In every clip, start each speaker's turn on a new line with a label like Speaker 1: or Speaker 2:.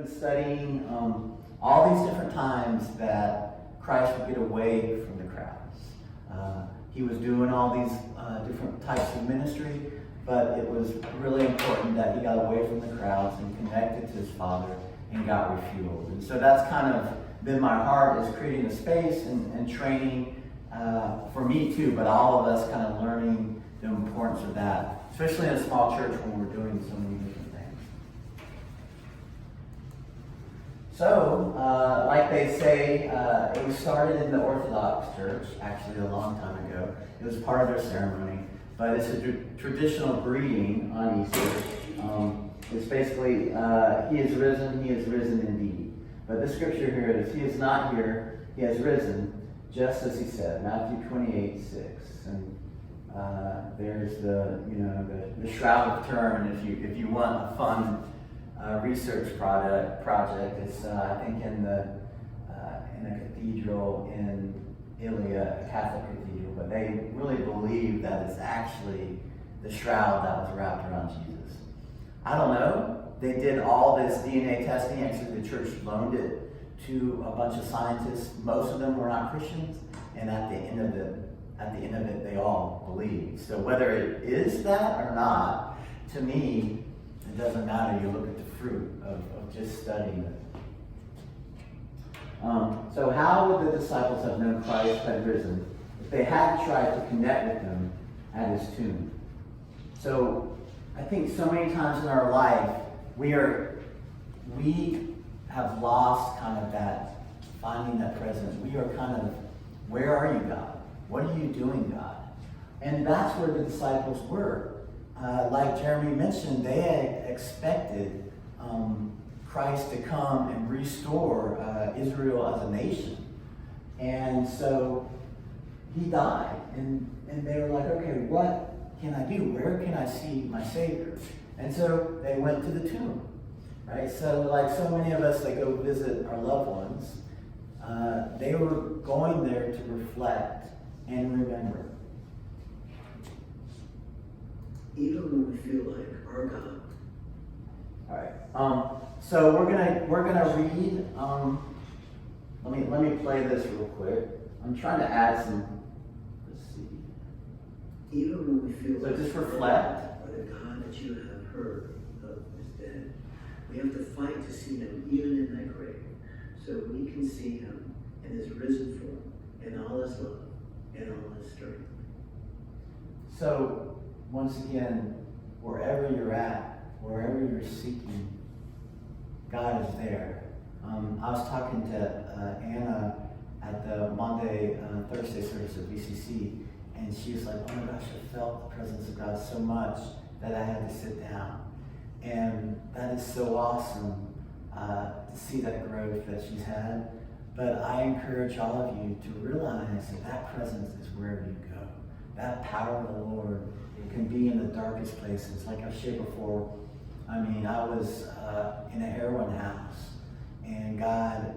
Speaker 1: been studying all these different times that Christ would get away from the crowds. He was doing all these different types of ministry, but it was really important that he got away from the crowds and connected to his Father and got refueled. And so that's kind of been my heart, is creating a space and training for me too, but all of us kind of learning the importance of that, especially in a small church when we're doing so many different things. So, like they say, it was started in the Orthodox Church, actually a long time ago. It was part of their ceremony, but it's a traditional greeting on Easter. It's basically, he is risen indeed. But the scripture here is, he is not here, he has risen, just as he said, Matthew 28:6. And there's the Shroud of Turin, if you want a fun research project. It's I think in a cathedral in Italy, a Catholic cathedral, but they really believe that it's actually the shroud that was wrapped around Jesus. I don't know. They did all this DNA testing. Actually, the church loaned it to a bunch of scientists. Most of them were not Christians, and at the end of it, they all believed. So whether it is that or not, to me, it doesn't matter. You look at the fruit of just studying it. So how would the disciples have known Christ had risen if they had tried to connect with him at his tomb? So I think so many times in our life, we have lost kind of that, finding that presence. We are kind of, where are you, God? What are you doing, God? And that's where the disciples were. Like Jeremy mentioned, they had expected Christ to come and restore Israel as a nation. And so he died. And they were like, okay, what can I do? Where can I see my Savior? And so they went to the tomb. Right? So like so many of us that go visit our loved ones, they were going there to reflect and remember.
Speaker 2: Even when we feel like our God.
Speaker 1: All right. So we're gonna read. Let me play this real quick. I'm trying to add some. Let's see.
Speaker 2: Even when we feel like
Speaker 1: just reflect.
Speaker 2: Or the God that you have heard of is dead, we have to fight to see him even in that grave, so we can see him in his risen form, in all his love, and all his strength.
Speaker 1: So once again, wherever you're at, wherever you're seeking, God is there. I was talking to Anna at the Thursday service at VCC, and she was like, oh my gosh, I felt the presence of God so much that I had to sit down. And that is so awesome to see that growth that she's had. But I encourage all of you to realize that presence is wherever you go. That power of the Lord, it can be in the darkest places. Like I've shared before, I was in a heroin house, and God,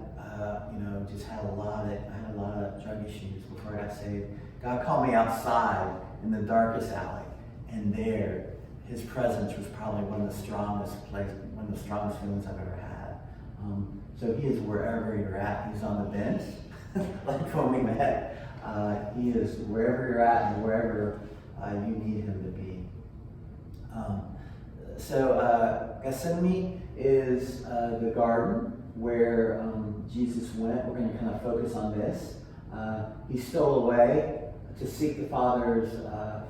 Speaker 1: just had a lot of drug issues before I got saved. God called me outside in the darkest alley, and there, his presence was probably one of the strongest feelings I've ever had. So he is wherever you're at. He's on the bench, like when we met. He is wherever you're at and wherever you need him to be. So Gethsemane is the garden where Jesus went. We're going to kind of focus on this. He stole away to seek the Father's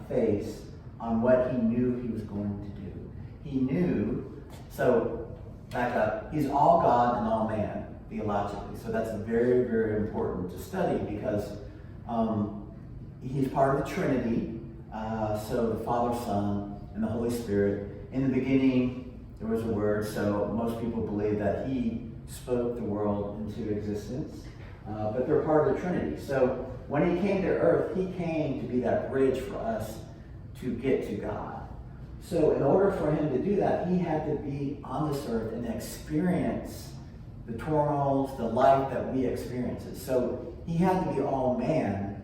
Speaker 1: face on what he knew he was going to do. He knew, so back up, he's all God and all man, theologically. So that's very, very important to study because he's part of the Trinity. So the Father, Son, and the Holy Spirit. In the beginning, there was a Word, so most people believe that he spoke the world into existence. But they're part of the Trinity. So when he came to earth, he came to be that bridge for us to get to God. So in order for him to do that, he had to be on this earth and experience the turmoils, the life that we experience. So he had to be all man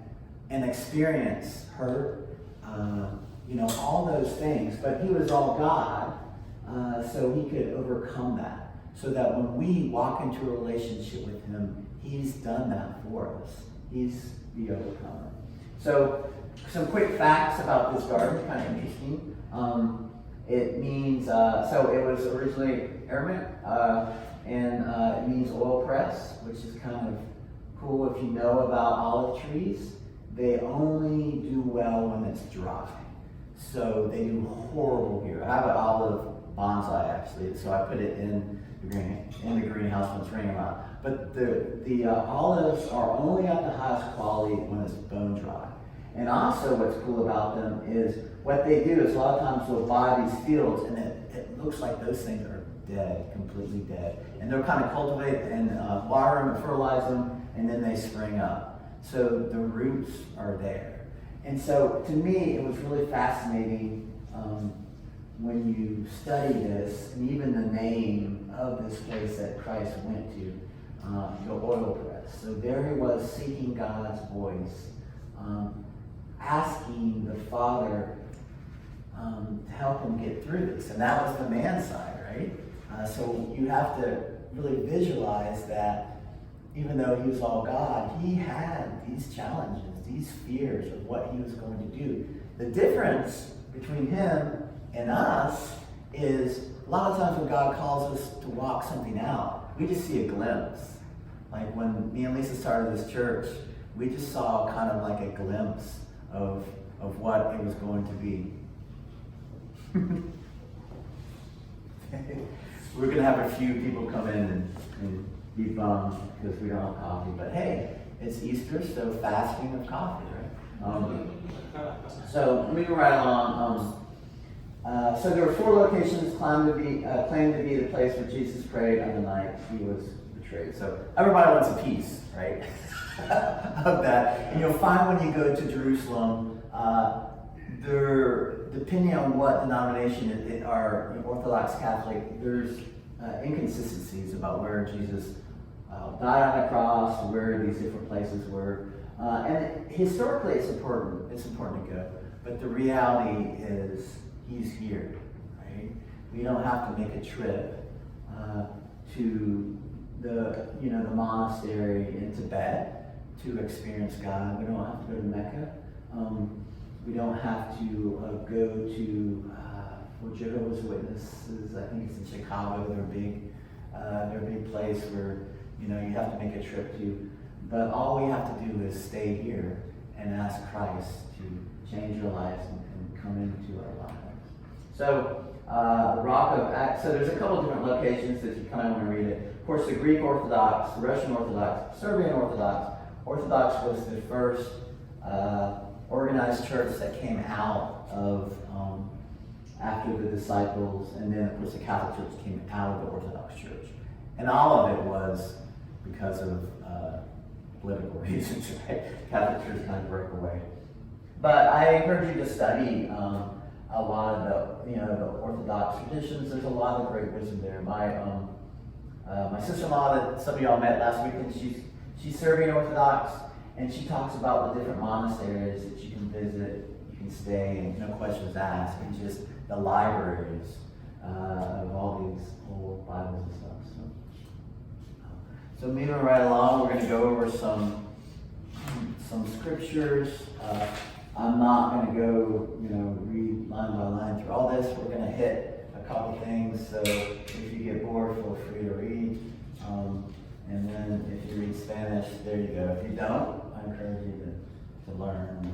Speaker 1: and experience hurt, all those things. But he was all God, so he could overcome that. so that when we walk into a relationship with him, he's done that for us. He's the overcomer. So some quick facts about this garden, kind of interesting. It means, so it was originally Aramaic, and it means oil press, which is kind of cool if you know about olive trees. They only do well when it's dry. So they do horrible here. I have an olive bonsai actually, so I put it in the greenhouse when it's raining a lot. But the olives are only at the highest quality when it's bone dry. And also what's cool about them is what they do is a lot of times they'll buy these fields and it looks like those things are dead, completely dead. And they'll kind of cultivate and water them and fertilize them, and then they spring up. So the roots are there. And so to me, it was really fascinating when you study this, and even the name of this place that Christ went to, the oil press. So there he was seeking God's voice, asking the Father to help him get through this. And that was the man side, right? So you have to really visualize that even though he was all God, he had these challenges, these fears of what he was going to do. The difference between him and us is a lot of times when God calls us to walk something out, we just see a glimpse. Like when me and Lisa started this church, we just saw kind of like a glimpse of what it was going to be. We're going to have a few people come in and be bummed because we don't have coffee. But hey, it's Easter, so fasting of coffee, right? So moving right along. So there were 4 locations claimed to be the place where Jesus prayed on the night he was betrayed. So everybody wants a piece, right, of that. And you'll find when you go to Jerusalem, depending on what denomination it are, Orthodox, Catholic, there's inconsistencies about where Jesus died on the cross, where these different places were. And historically, it's important to go. But the reality is, he's here, right? We don't have to make a trip to the monastery in Tibet to experience God. We don't have to go to Mecca. We don't have to go to for Jehovah's Witnesses. I think it's in Chicago. They're a big place where you have to make a trip to. But all we have to do is stay here and ask Christ to change our lives and come into our lives. So the Rock of Acts. So there's a couple different locations that you kind of want to read it. Of course, the Greek Orthodox, the Russian Orthodox, Serbian Orthodox. Orthodox was the first organized church that came out of after the disciples, and then of course the Catholic Church came out of the Orthodox Church, and all of it was because of political reasons. Right? Catholic Church kind of broke away. But I encourage you to study a lot of the Orthodox traditions. There's a lot of great wisdom there. My sister-in-law that some of y'all met last weekend, she's Serbian Orthodox, and she talks about the different monasteries that you can visit, you can stay, and no questions asked, and just the libraries of all these old Bibles and stuff. So moving right along, we're going to go over some scriptures. I'm not going to go, read line by line through all this. We're going to hit a couple things. So if you get bored, feel free to read. And then if you read Spanish, there you go. If you don't, I encourage you to learn.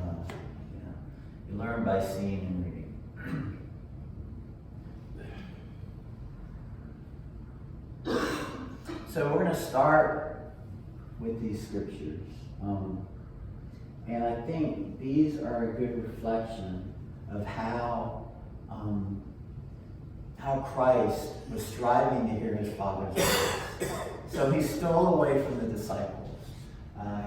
Speaker 1: You learn by seeing and reading. So we're going to start with these scriptures. And I think these are a good reflection of how Christ was striving to hear his Father's voice. So he stole away from the disciples.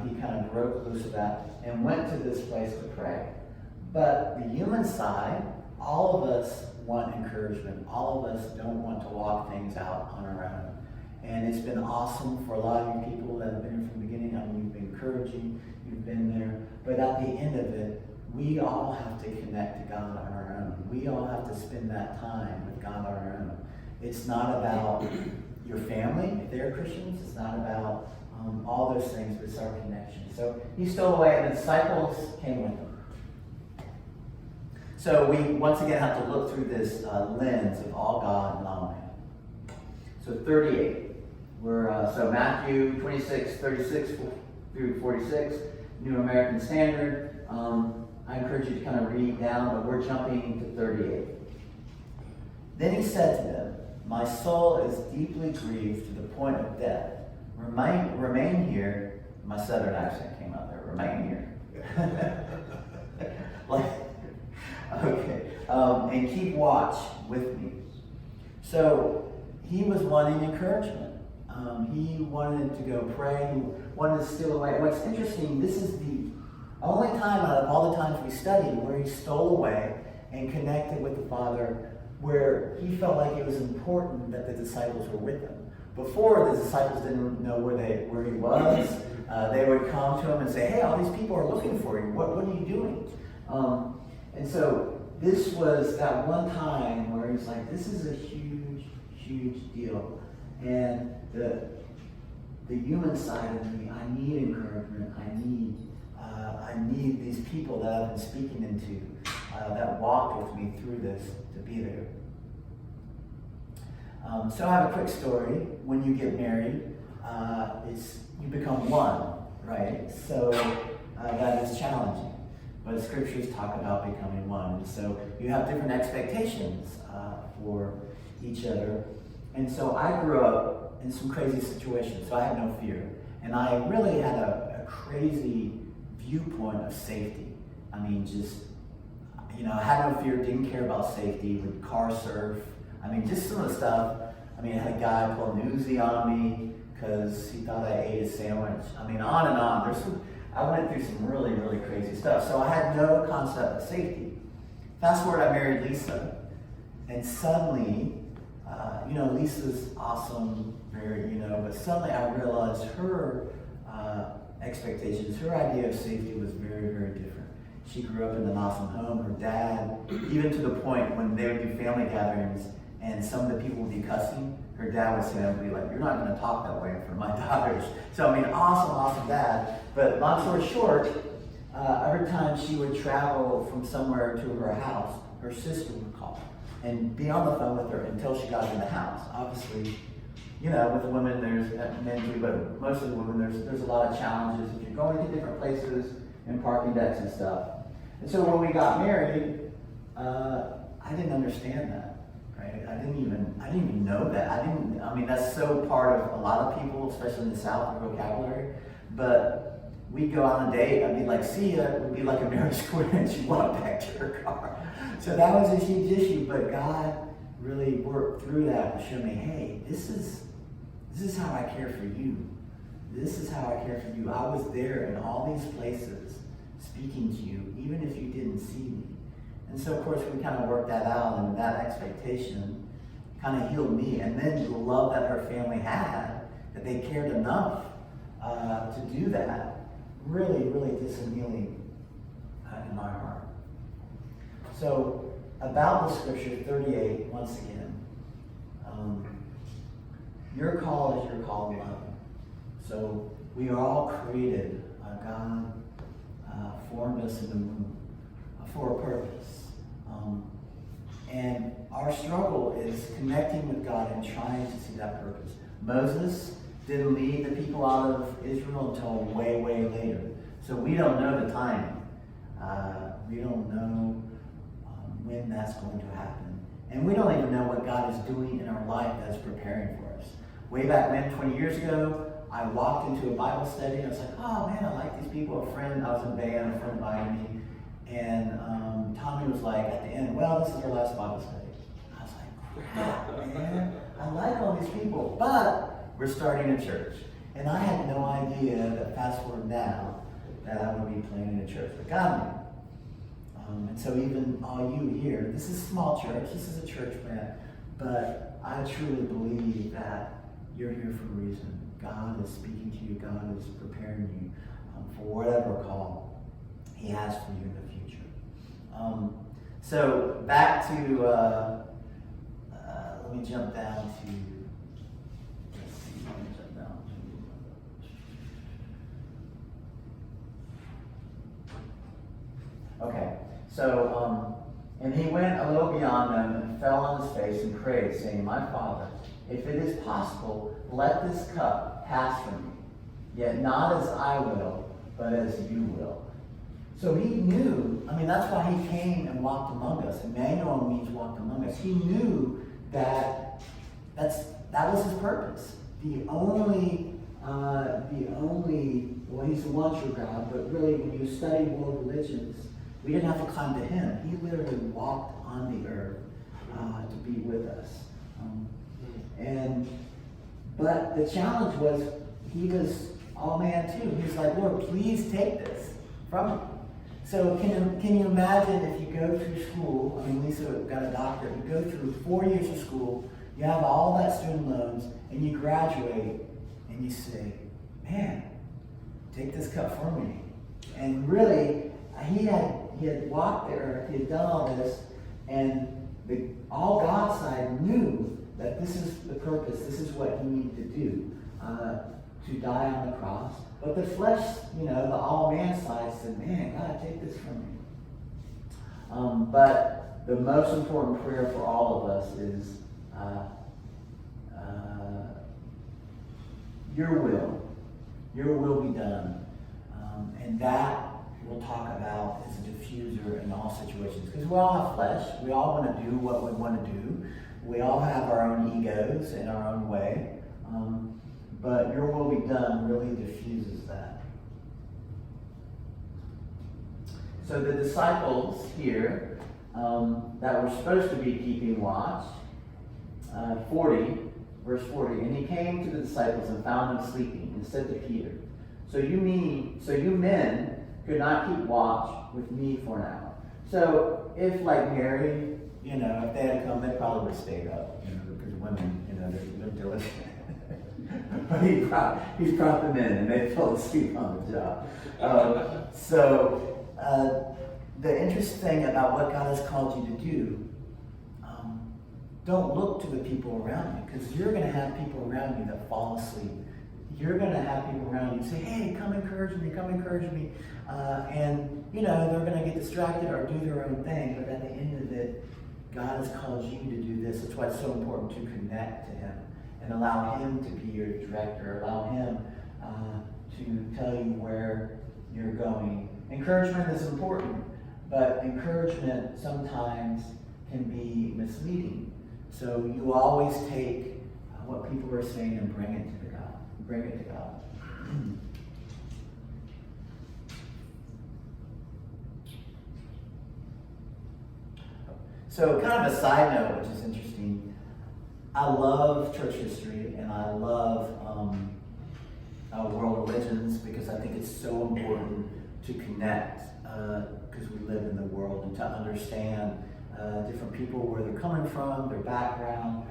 Speaker 1: He kind of broke loose of that and went to this place to pray. But the human side, all of us want encouragement. All of us don't want to walk things out on our own. And it's been awesome for a lot of you people that have been here from the beginning. I mean, you've been encouraging, you've been there. But at the end of it, we all have to connect to God on our own. We all have to spend that time with God on our own. It's not about, your family, if they're Christians. It's not about all those things, but it's our connection. So he stole away, and the disciples came with him. So we once again have to look through this lens of all God and all man. So 38. So Matthew 26, 36 through 46, New American Standard. I encourage you to kind of read down, but we're jumping to 38. Then he said to them, "My soul is deeply grieved to the point of death. Remain here." My southern accent came out there. Remain here. Okay. And keep watch with me. So he was wanting encouragement. He wanted to go pray. He wanted to steal away. What's interesting, this is the only time out of all the times we studied where he stole away and connected with the Father, where he felt like it was important that the disciples were with him. Before, the disciples didn't know where he was. They would come to him and say, "Hey, all these people are looking for you. What are you doing?" And so this was that one time where he's like, "This is a huge, huge deal." And the human side of me, I need encouragement. I need these people that I've been speaking into, that walked with me through this, to be there. So I have a quick story. When you get married, you become one, right? So that is challenging. But scriptures talk about becoming one. And so you have different expectations for each other. And so I grew up in some crazy situations, so I had no fear. And I really had a crazy viewpoint of safety. I mean, I had no fear, didn't care about safety, would car surf. I mean, just some of the stuff. I mean, I had a guy pull an Uzi on me because he thought I ate a sandwich. I mean, on and on. I went through some really, really crazy stuff. So I had no concept of safety. Fast forward, I married Lisa. And suddenly, Lisa's awesome, but suddenly I realized her expectations, her idea of safety was very, very different. She grew up in an awesome home. Her dad, even to the point when they would do family gatherings and some of the people would be cussing, her dad would stand up and be like, "You're not going to talk that way in front of my daughters." So, I mean, awesome dad. But long story short, every time she would travel from somewhere to her house, her sister would call and be on the phone with her until she got in the house. Obviously, with women, there's men too, but most of the women, there's a lot of challenges if you're going to different places and parking decks and stuff. And so when we got married, I didn't understand that, right? I didn't even know that. That's so part of a lot of people, especially in the South, the vocabulary. But we'd go on a date, I'd be like, "See ya," it would be like a marriage square, and she'd walk back to her car. So that was a huge issue, but God really worked through that and showed me, hey, this is how I care for you. This is how I care for you. I was there in all these places speaking to you, even if you didn't see me. And so, of course, we kind of worked that out, and that expectation kind of healed me. And then the love that her family had, that they cared enough to do that, really, really did some healing in my heart. So, about the scripture 38, once again, your call is your call in love. So, we are all created. God formed us in the womb for a purpose. And our struggle is connecting with God and trying to see that purpose. Moses didn't lead the people out of Israel until way, way later. So we don't know the timing. We don't know when that's going to happen. And we don't even know what God is doing in our life that's preparing for us. Way back when, 20 years ago, I walked into a Bible study and I was like, "Oh man, I like these people." A friend, I was in band, a friend invited me. And Tommy was like, at the end, "Well, this is our last Bible study." I was like, "Crap, man, I like all these people, but we're starting a church." And I had no idea that fast forward now, that I would be planning a church. But God knew. And so even all you here, this is a small church, this is a church plant, but I truly believe that you're here for a reason. God is speaking to you, God is preparing you for whatever call He has for you in the future. So back to, let me jump down to And he went a little beyond them and fell on his face and prayed, saying, "My Father, if it is possible, let this cup pass from me. Yet not as I will, but as you will." So he knew, that's why he came and walked among us. Emmanuel means walked among us. He knew that was his purpose. He's the one true God, but really when you study world religions, we didn't have to climb to him. He literally walked on the earth to be with us. But the challenge was, he was all man too. He was like, "Lord, please take this from me." So can you imagine if you go through school, Lisa got a doctorate, you go through 4 years of school, you have all that student loans, and you graduate, and you say, "Man, take this cup from me." And really, he had walked the earth, he had done all this, and all God's side knew that this is the purpose, this is what he needed to do, to die on the cross. But the flesh, the all-man side said, "Man, God, take this from me." But the most important prayer for all of us is, your will be done. And that we'll talk about as a diffuser in all situations. Because we all have flesh. We all want to do what we want to do. We all have our own egos in our own way. But your will be done really diffuses that. So the disciples here that were supposed to be keeping watch, 40, verse 40, and he came to the disciples and found them sleeping and said to Peter, so you men could not keep watch with me for an hour. So if like Mary, if they had come, they probably would have stayed up, because women, they're diligent. But he brought them in and they fell asleep on the job. The interesting thing about what God has called you to do, don't look to the people around you, because you're going to have people around you that fall asleep. You're going to have people around you say, "Hey, come encourage me, come encourage me." And they're going to get distracted or do their own thing, but at the end of it, God has called you to do this. That's why it's so important to connect to him and allow him to be your director, allow him to tell you where you're going. Encouragement is important, but encouragement sometimes can be misleading. So you always take what people are saying and bring it to God. Bring it to God. So kind of a side note, which is interesting. I love church history and I love world religions, because I think it's so important to connect, because we live in the world, and to understand different people, where they're coming from, their background.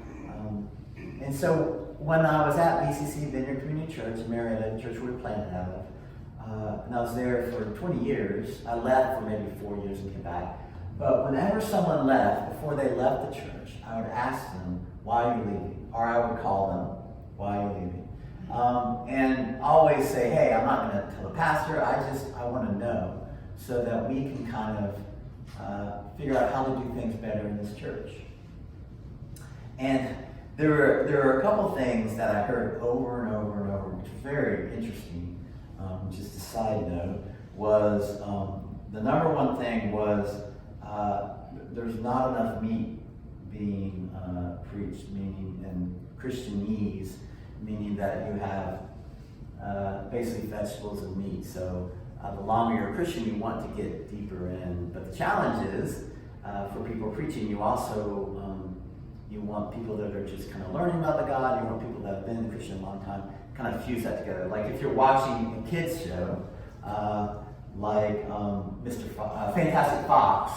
Speaker 1: And so when I was at BCC, Vineyard Community Church in Marietta, the church we were planted out of, and I was there for 20 years. I left for maybe 4 years and came back. But whenever someone left, before they left the church, I would ask them, "Why are you leaving?" Or I would call them, "Why are you leaving?" And always say, "Hey, I'm not going to tell the pastor. I want to know, so that we can kind of figure out how to do things better in this church." And there were a couple things that I heard over and over and over, which was very interesting. Just a side note, was the number one thing was there's not enough meat being preached, meaning, and Christianese, meaning that you have basically vegetables and meat. So the longer you're a Christian, you want to get deeper in. But the challenge is, for people preaching, you also you want people that are just kind of learning about the God. You want people that have been a Christian a long time. Kind of fuse that together. Like if you're watching a kids show, like Fantastic Fox,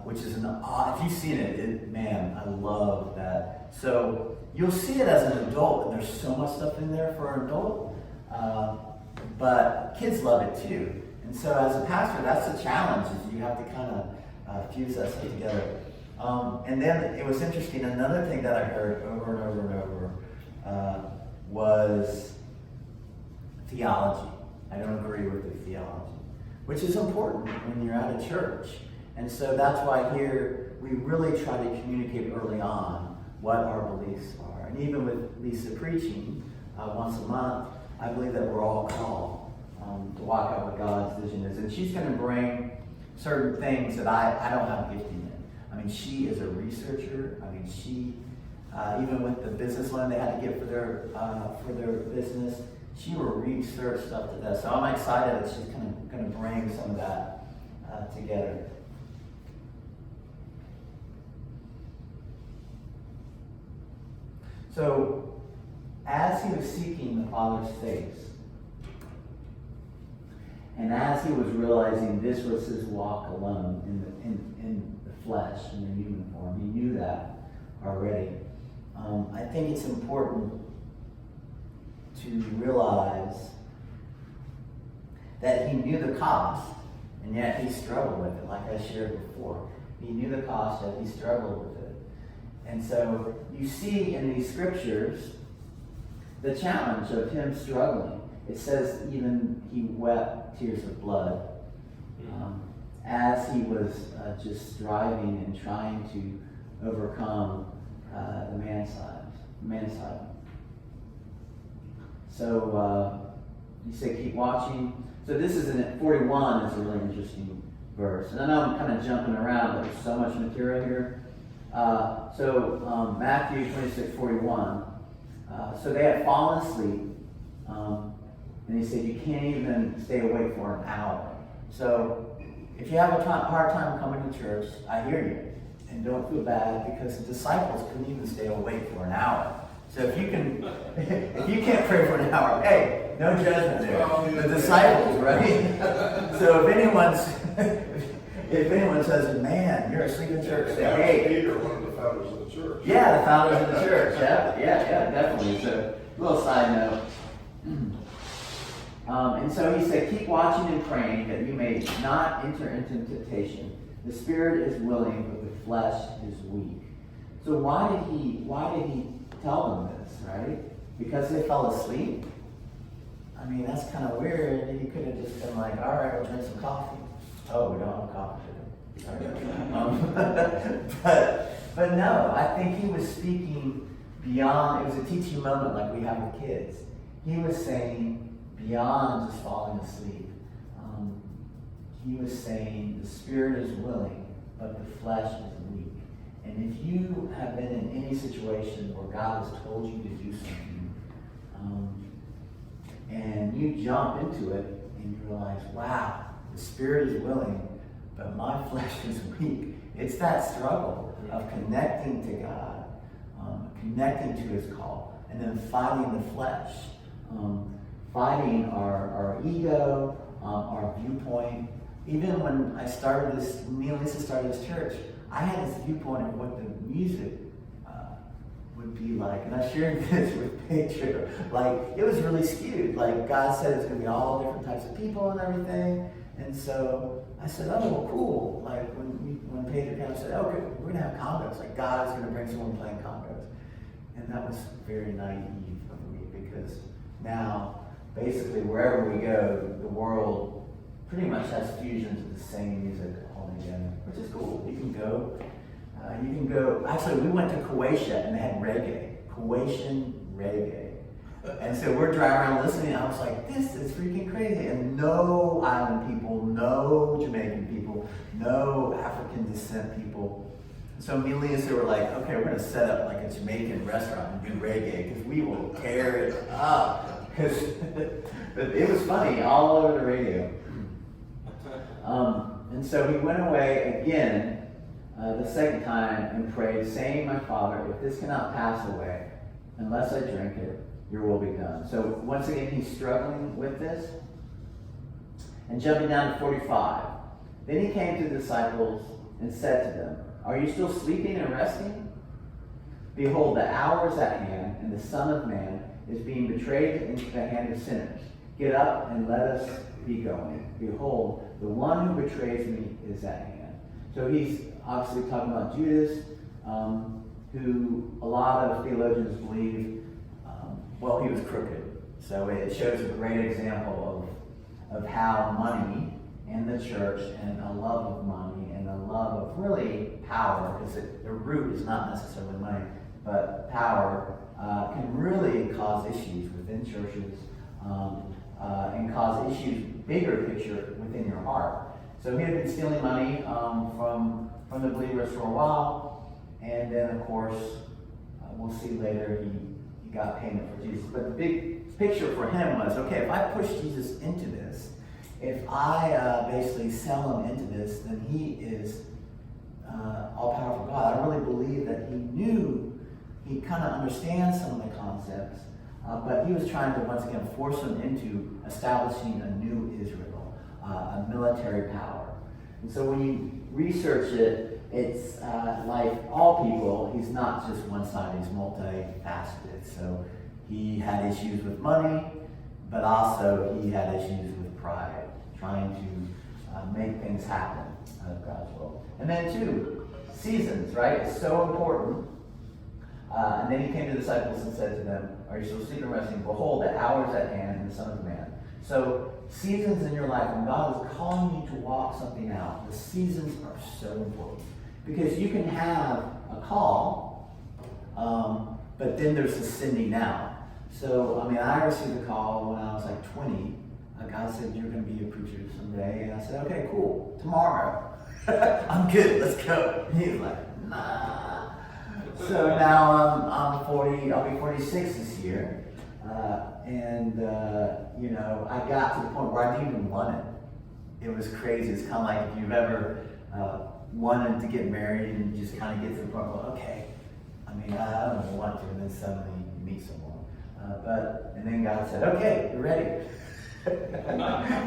Speaker 1: which is if you've seen it, man, I love that. So you'll see it as an adult, and there's so much stuff in there for an adult, but kids love it too. And so as a pastor, that's the challenge, is you have to kind of fuse that stuff together. And then it was interesting, another thing that I heard over and over and over was theology. I don't agree with the theology. which is important when you're at a church. And so that's why here we really try to communicate early on what our beliefs are. And even with Lisa preaching once a month, I believe that we're all called to walk out what God's vision is. And she's going to bring certain things that I don't have gifting in. I mean, she is a researcher. I mean, she, even with the business loan they had to get for their business, she will research stuff to death. So I'm excited that she's kind of going to bring some of that together. So, as he was seeking the Father's face, and as he was realizing this was his walk alone in the flesh, in the human form, he knew that already. I think it's important to realize that he knew the cost, and yet he struggled with it, like I shared before. He knew the cost, yet he struggled with it. And so you see in these scriptures the challenge of him struggling. It says even he wept tears of blood as he was just striving and trying to overcome the man-side. So you say keep watching. So this is in 41 is a really interesting verse. And I know I'm kind of jumping around, but there's so much material here. So Matthew 26:41. So they had fallen asleep. And he said, you can't even stay awake for an hour. So if you have a hard time coming to church, I hear you. And don't feel bad, because the disciples couldn't even stay awake for an hour. So if you can't pray for an hour, hey, no judgment there. The disciples, right? So if anyone says, man, you're asleep in church, say, hey.
Speaker 3: Peter, one of the founders of the church.
Speaker 1: Yeah, the founders of the church. Yeah, definitely. So a little side note. And so he said, keep watching and praying that you may not enter into temptation. The spirit is willing, but the flesh is weak. So why did he tell them this, right? Because they fell asleep? I mean, that's kind of weird. He could have just been like, all right, we'll drink some coffee. Oh, we don't have coffee today. But no, I think he was speaking beyond. It was a teaching moment like we have with kids. He was saying beyond just falling asleep. He was saying the spirit is willing, but the flesh is weak. And if you have been in any situation where God has told you to do something, and you jump into it and you realize, wow, the spirit is willing, but my flesh is weak. It's that struggle of connecting to God, connecting to his call, and then fighting the flesh, fighting our ego, our viewpoint. Even when me and Lisa started this church, I had this viewpoint of what the music would be like. And I shared this with Pedro. Like, it was really skewed. Like, God said it's going to be all different types of people and everything. And so I said, oh, well, cool. Like, when Pedro came, I said, okay, we're going to have congas. Like, God is going to bring someone playing congas. And that was very naive of me, because now, basically, wherever we go, the world pretty much has fusions of the same music all together, which is cool. You can go. Actually, we went to Croatia and they had reggae, Croatian reggae. And so we're driving around listening, and I was like, this is freaking crazy. And no island people, no Jamaican people, no African descent people. So me and Lisa were like, okay, we're gonna set up like a Jamaican restaurant and do reggae, because we will tear it up. But it was funny, all over the radio. And so he went away again the second time and prayed, saying, my Father, if this cannot pass away, unless I drink it, your will be done. So once again, he's struggling with this. And jumping down to 45. Then he came to the disciples and said to them, are you still sleeping and resting? Behold, the hour is at hand, and the Son of Man is being betrayed into the hand of sinners. Get up and let us be going. Behold, the one who betrays me is at hand. So he's obviously talking about Judas, who a lot of theologians believe, well, he was crooked. So it shows a great example of how money in the church and a love of money and a love of really power, because the root is not necessarily money, but power can really cause issues within churches and cause issues, bigger picture, within your heart. So he had been stealing money from the believers for a while, and then of course, we'll see later, he got payment for Jesus. But the big picture for him was, okay, if I push Jesus into this, if I basically sell him into this, then he is all-powerful God. I really believe that he kind of understands some of the concepts, but he was trying to, once again, force him into establishing a new Israel, a military power. And so when you research it, it's like all people, he's not just one-sided, he's multifaceted. So he had issues with money, but also he had issues with pride, trying to make things happen out of God's will. And then two, seasons, right? It's so important. And then he came to the disciples and said to them, "Are you still sleeping and resting? Behold, the hour is at hand in the Son of Man." So seasons in your life, when God is calling you to walk something out, the seasons are so important. Because you can have a call, but then there's the sending out. So, I mean, I received a call when I was like 20. God said, "You're going to be a preacher someday." And I said, "Okay, cool. Tomorrow." I'm good. Let's go. And he was like, "Nah." So now I'm 40. I'll be 46 this year. You know, I got to the point where I didn't even want it. It was crazy. It's kind of like if you've ever wanted to get married and you just kind of get to the point where, okay, I mean, I don't want to, and then suddenly you meet someone. And then God said, "Okay, you're ready."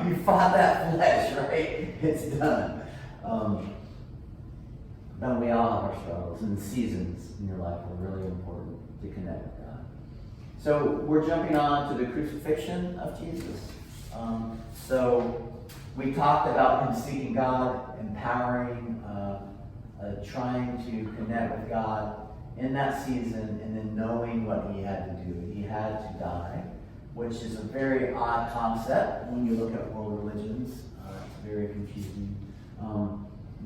Speaker 1: You fought that flesh, right? It's done. But we all have our struggles, and seasons in your life are really important to connect with God. So we're jumping on to the crucifixion of Jesus. So we talked about him seeking God, empowering, trying to connect with God in that season, and then knowing what he had to do. He had to die, which is a very odd concept when you look at world religions. It's very confusing.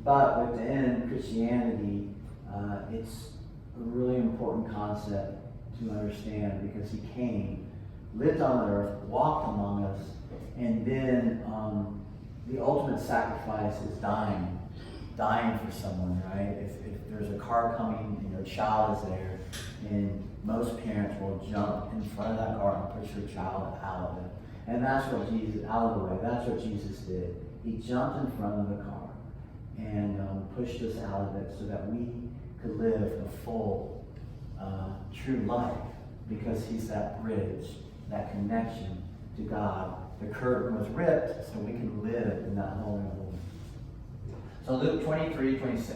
Speaker 1: But within Christianity, it's a really important concept to understand, because he came, lived on the earth, walked among us, and then the ultimate sacrifice is dying for someone, right? If there's a car coming and your child is there, and most parents will jump in front of that car and push your child out of it. And that's what Jesus, out of the way, that's what Jesus did. He jumped in front of the car and pushed us out of it so that we could live a full, true life, because he's that bridge, that connection to God. The curtain was ripped so we can live in that holy moment. So Luke 23:26.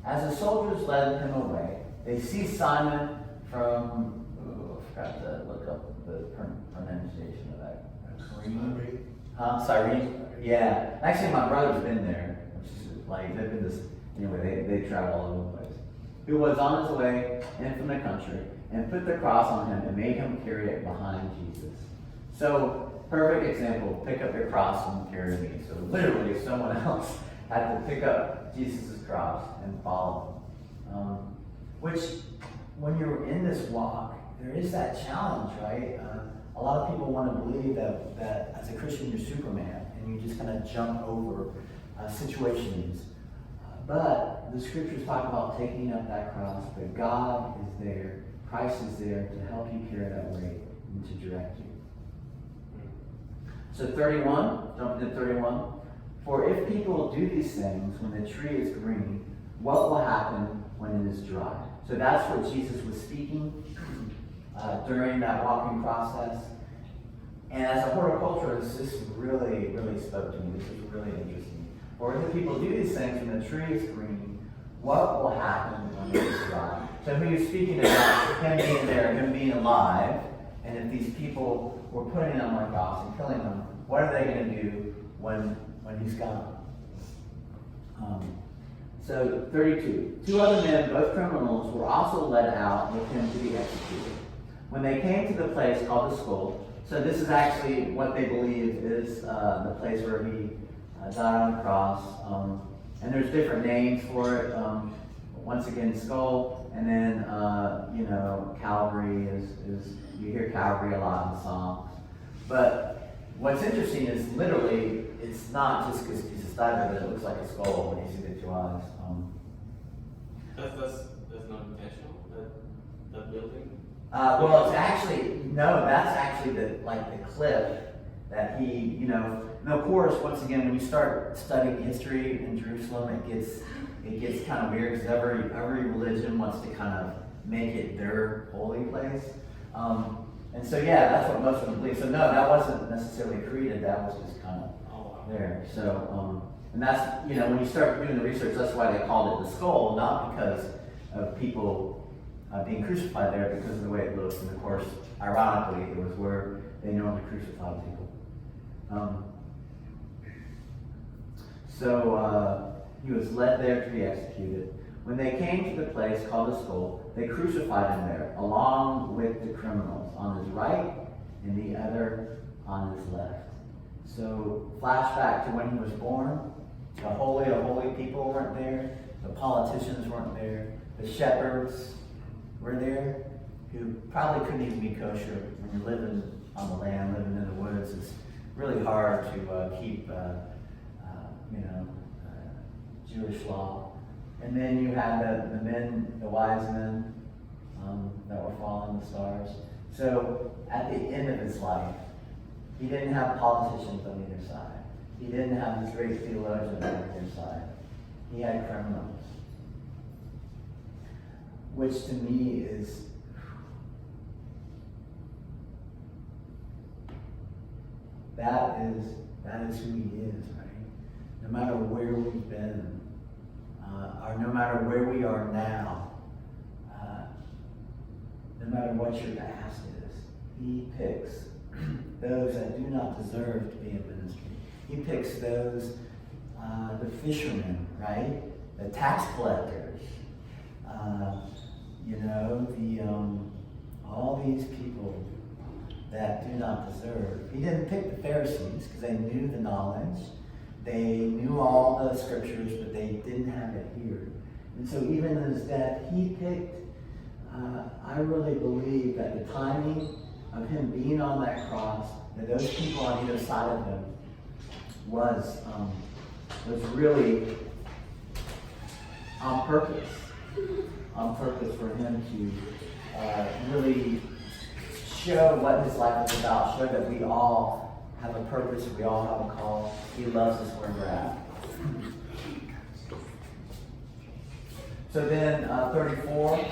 Speaker 1: As the soldiers led him away, they seized Simon from, I forgot to look up the pronunciation of that. Cyrene? Yeah. Actually, my brother's been there. Which is like, they've been this, anyway, they travel all over the place. Who was on his way in from the country, and put the cross on him and made him carry it behind Jesus. So, perfect example, pick up your cross and carry me. So literally, someone else had to pick up Jesus' cross and follow him. Which, when you're in this walk, there is that challenge, right? A lot of people want to believe that as a Christian, you're Superman, and you just kind of jump over situations. But the scriptures talk about taking up that cross, but God is there, Christ is there to help you carry that weight and to direct you. So 31, jumping to 31. For if people do these things when the tree is green, what will happen when it is dry? So that's what Jesus was speaking during that walking process. And as a horticulturist, this really, really spoke to me. This is really interesting. For if people do these things when the tree is green, what will happen when it is dry? So he was speaking about him being there, him being alive, and if these people were putting him on a cross and killing him, what are they going to do when he's gone? So 32. 2 other men, both criminals, were also led out with him to be executed. When they came to the place called the Skull, so this is actually what they believe is the place where he died on the cross. And there's different names for it. Once again, skull, and then, you know, Calvary is you hear Calvary a lot in the songs. But what's interesting is literally, it's not just because Jesus died there, but it looks like a skull when you see the two eyes.
Speaker 4: That's not intentional, that building?
Speaker 1: Well, it's actually, no, that's actually the cliff that he, you know, and of course, once again, when you start studying history in Jerusalem, it gets kind of weird because every religion wants to kind of make it their holy place. And so, yeah, that's what most of them believe. So, no, that wasn't necessarily created. That was just kind of there. So, and that's, you know, when you start doing the research, that's why they called it the skull, not because of people being crucified there, because of the way it looks. And of course, ironically, it was where they normally crucified people. So he was led there to be executed. When they came to the place called the skull, they crucified him there, along with the criminals, on his right and the other on his left. So flashback to when he was born. The holy of holy people weren't there. The politicians weren't there. The shepherds were there, who probably couldn't even be kosher. When you're living on the land, living in the woods, it's really hard to keep, Jewish law. And then you had the men, the wise men that were following the stars. So at the end of his life, he didn't have politicians on either side. He didn't have this great theologian on either side. He had criminals. Which to me is, that is who he is, right? No matter where we've been, or no matter where we are now, no matter what your past is, he picks those that do not deserve to be in ministry. He picks those, the fishermen, right? The tax collectors, all these people that do not deserve. He didn't pick the Pharisees because they knew the knowledge. They knew all the scriptures, but they didn't have it here. And so even in his death, he picked, I really believe that the timing of him being on that cross, that those people on either side of him was really on purpose for him to really show what his life is about, show that we all have a purpose, we all have a call. He loves us where we're at. So then, 34,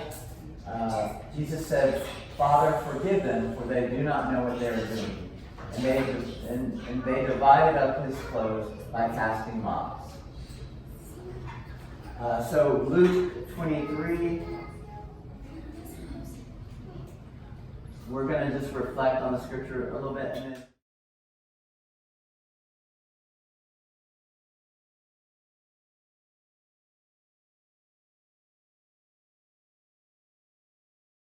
Speaker 1: Jesus said, "Father, forgive them, for they do not know what they are doing." And they divided up his clothes by casting lots. So Luke 23, we're going to just reflect on the scripture a little bit, and then